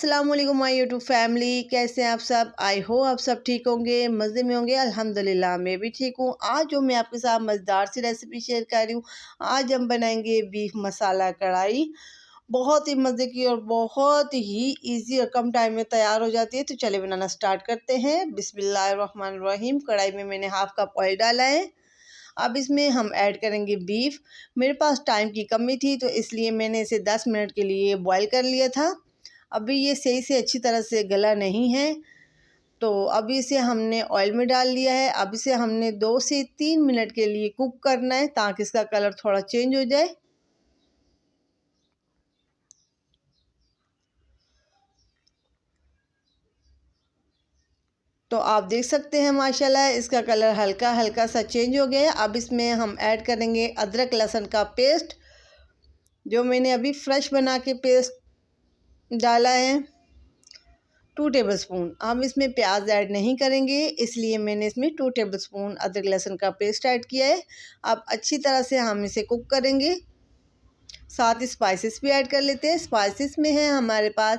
अस्सलाम वालेकुम my YouTube family, कैसे हैं आप सब। आई हो आप सब ठीक होंगे, मज़े में होंगे। अल्हम्दुलिल्लाह मैं भी ठीक हूँ। आज जो मैं आपके साथ मज़ेदार सी रेसिपी शेयर कर रही हूँ, आज हम बनाएंगे बीफ मसाला कढ़ाई। बहुत ही मज़े की और बहुत ही इजी और कम टाइम में तैयार हो जाती है। तो चले बनाना स्टार्ट करते हैं। बिस्मिल्लाहिर्रहमानिर्रहीम। कढ़ाई में मैंने हाफ़ कप ऑयल डाला है। अब इसमें हम ऐड करेंगे बीफ। मेरे पास टाइम की कमी थी तो इसलिए मैंने इसे 10 मिनट के लिए बॉईल कर लिया था। अभी ये सही से अच्छी तरह से गला नहीं है, तो अभी इसे हमने ऑयल में डाल लिया है। अब इसे हमने 2 से 3 मिनट के लिए कुक करना है ताकि इसका कलर थोड़ा चेंज हो जाए। तो आप देख सकते हैं माशाल्लाह इसका कलर हल्का हल्का सा चेंज हो गया है। अब इसमें हम ऐड करेंगे अदरक लहसुन का पेस्ट, जो मैंने अभी फ्रेश बना के पेस्ट डाला है, 2 टेबलस्पून। हम इसमें प्याज ऐड नहीं करेंगे, इसलिए मैंने इसमें 2 टेबलस्पून अदरक लहसुन का पेस्ट ऐड किया है। अब अच्छी तरह से हम इसे कुक करेंगे। साथ ही स्पाइसेस भी ऐड कर लेते हैं। स्पाइसेस में है हमारे पास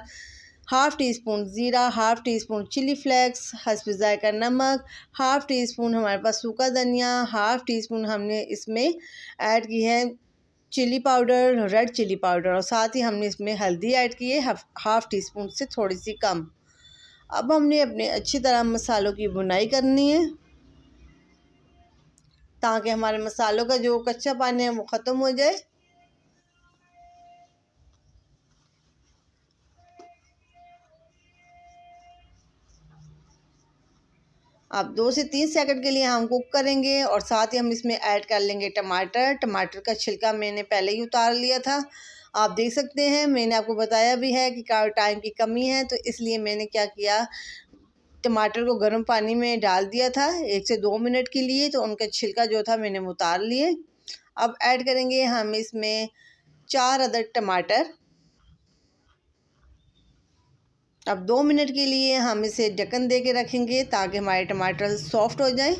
हाफ़ टी स्पून ज़ीरा, half teaspoon chilli flakes, हस्ब ज़ायका नमक, हाफ़ टी स्पून हमारे पास सूखा धनिया, हाफ़ टी स्पून हमने इसमें ऐड की है chilli powder, red chilli powder, और साथ ही हमने इसमें हल्दी ऐड की है हाफ़ टी स्पून से थोड़ी सी कम। अब हमने अपने अच्छी तरह मसालों की भुनाई करनी है ताकि हमारे मसालों का जो कच्चा पानी है वो ख़त्म हो जाए। अब 2 से 3 सेकंड के लिए हम कुक करेंगे और साथ ही हम इसमें ऐड कर लेंगे टमाटर। टमाटर का छिलका मैंने पहले ही उतार लिया था। आप देख सकते हैं, मैंने आपको बताया भी है कि टाइम की कमी है तो इसलिए मैंने क्या किया, टमाटर को गर्म पानी में डाल दिया था 1 से 2 मिनट के लिए, तो उनका छिलका जो था मैंने उतार लिए। अब ऐड करेंगे हम इसमें 4 अदद टमाटर। अब 2 मिनट के लिए हम इसे ढक्कन दे के रखेंगे ताकि हमारे टमाटर सॉफ्ट हो जाए।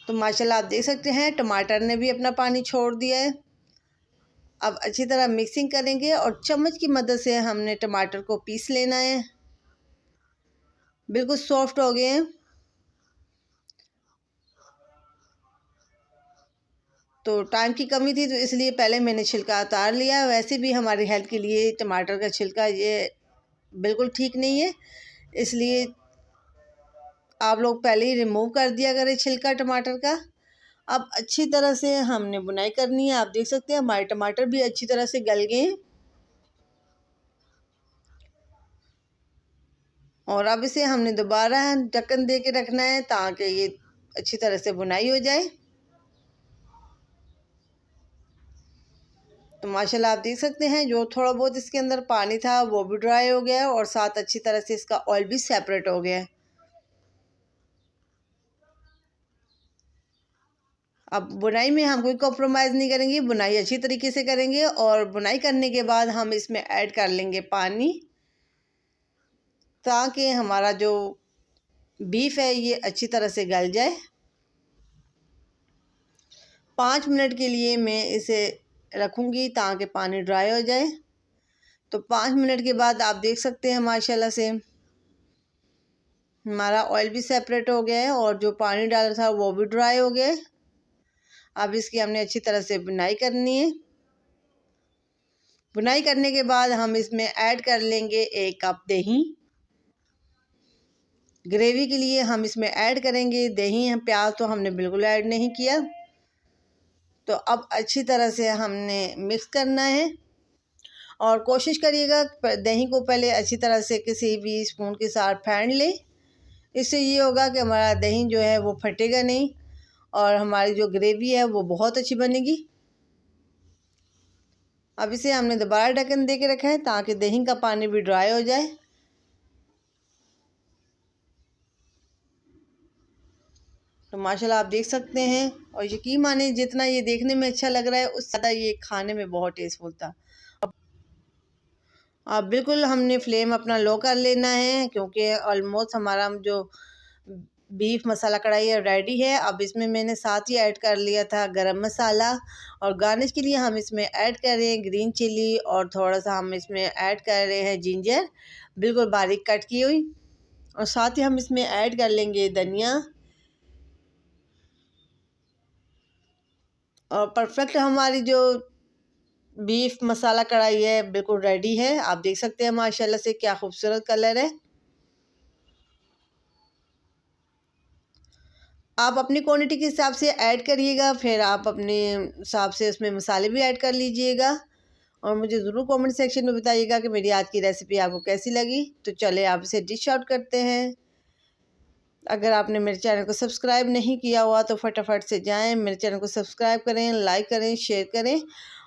तो माशाल्लाह आप देख सकते हैं टमाटर ने भी अपना पानी छोड़ दिया है। अब अच्छी तरह मिक्सिंग करेंगे और चम्मच की मदद से हमने टमाटर को पीस लेना है। बिल्कुल सॉफ्ट हो गए हैं। तो टाइम की कमी थी तो इसलिए पहले मैंने छिलका उतार लिया। वैसे भी हमारी हेल्थ के लिए टमाटर का छिलका ये बिल्कुल ठीक नहीं है, इसलिए आप लोग पहले ही रिमूव कर दिया करें छिलका टमाटर का। अब अच्छी तरह से हमने बुनाई करनी है। आप देख सकते हैं हमारे टमाटर भी अच्छी तरह से गल गए हैं। और अब इसे हमने दोबारा ढक्कन दे के रखना है ताकि ये अच्छी तरह से बुनाई हो जाए। तो माशाल्लाह आप देख सकते हैं जो थोड़ा बहुत इसके अंदर पानी था वो भी ड्राई हो गया है और साथ अच्छी तरह से इसका ऑयल भी सेपरेट हो गया है। अब बुनाई में हम कोई कॉम्प्रोमाइज़ नहीं करेंगे, बुनाई अच्छी तरीके से करेंगे। और बुनाई करने के बाद हम इसमें ऐड कर लेंगे पानी ताकि हमारा जो बीफ है ये अच्छी तरह से गल जाए। 5 मिनट के लिए मैं इसे रखूँगी ताकि पानी ड्राई हो जाए। तो 5 मिनट के बाद आप देख सकते हैं माशाल्लाह से हमारा ऑयल भी सेपरेट हो गया है और जो पानी डाला था वो भी ड्राई हो गया है। अब इसकी हमने अच्छी तरह से बुनाई करनी है। बुनाई करने के बाद हम इसमें ऐड कर लेंगे 1 कप दही। ग्रेवी के लिए हम इसमें ऐड करेंगे दही। प्याज तो हमने बिल्कुल ऐड नहीं किया। तो अब अच्छी तरह से हमने मिक्स करना है और कोशिश करिएगा दही को पहले अच्छी तरह से किसी भी स्पून के साथ फेंट लें। इससे ये होगा कि हमारा दही जो है वो फटेगा नहीं और हमारी जो ग्रेवी है वो बहुत अच्छी बनेगी। अब इसे हमने दोबारा ढक्कन दे के रखा है ताकि दही का पानी भी ड्राई हो जाए। तो माशाल्लाह आप देख सकते हैं और यकीन माने जितना ये देखने में अच्छा लग रहा है उससे ज़्यादा ये खाने में बहुत टेस्टफुल था। अब बिल्कुल हमने फ्लेम अपना लो कर लेना है क्योंकि ऑलमोस्ट हमारा जो बीफ मसाला कढ़ाई रेडी है। अब इसमें मैंने साथ ही ऐड कर लिया था गरम मसाला, और गार्निश के लिए हम इसमें ऐड कर रहे हैं ग्रीन चिली, और थोड़ा सा हम इसमें ऐड कर रहे हैं जिंजर बिल्कुल बारीक कट की हुई, और साथ ही हम इसमें ऐड कर लेंगे धनिया। और परफेक्ट हमारी जो बीफ मसाला कढ़ाई है बिल्कुल रेडी है। आप देख सकते हैं माशाल्लाह से क्या खूबसूरत कलर है। आप अपनी क्वांटिटी के हिसाब से ऐड करिएगा, फिर आप अपने हिसाब से उसमें मसाले भी ऐड कर लीजिएगा, और मुझे ज़रूर कमेंट सेक्शन में बताइएगा कि मेरी आज की रेसिपी आपको कैसी लगी। तो चले आप इसे डिश आउट करते हैं। अगर आपने मेरे चैनल को सब्सक्राइब नहीं किया हुआ तो फटाफट से जाएं, मेरे चैनल को सब्सक्राइब करें, लाइक करें, शेयर करें,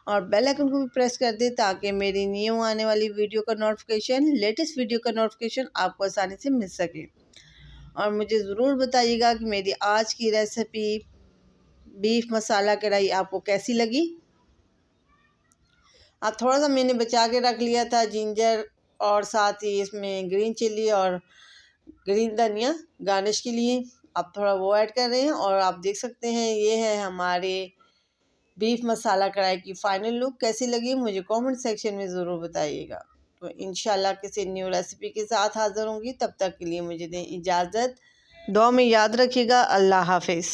और बेल आइकन को भी प्रेस कर दें ताकि मेरी न्यू आने वाली वीडियो का नोटिफिकेशन, लेटेस्ट वीडियो का नोटिफिकेशन आपको आसानी से मिल सके। और मुझे ज़रूर बताइएगा कि मेरी आज की रेसिपी बीफ मसाला कढ़ाई आपको कैसी लगी। अब थोड़ा सा मैंने बचा के रख लिया था जिंजर, और साथ ही इसमें ग्रीन चिली और ग्रीन धनिया गार्निश के लिए, आप थोड़ा वो ऐड कर रहे हैं। और आप देख सकते हैं ये है हमारे बीफ मसाला कढ़ाई की फ़ाइनल लुक। कैसी लगी मुझे कमेंट सेक्शन में ज़रूर बताइएगा। तो इंशाल्लाह किसी न्यू रेसिपी के साथ हाज़िर होंगी, तब तक के लिए मुझे दें इजाज़त। दुआ में याद रखिएगा। अल्लाह हाफिज़।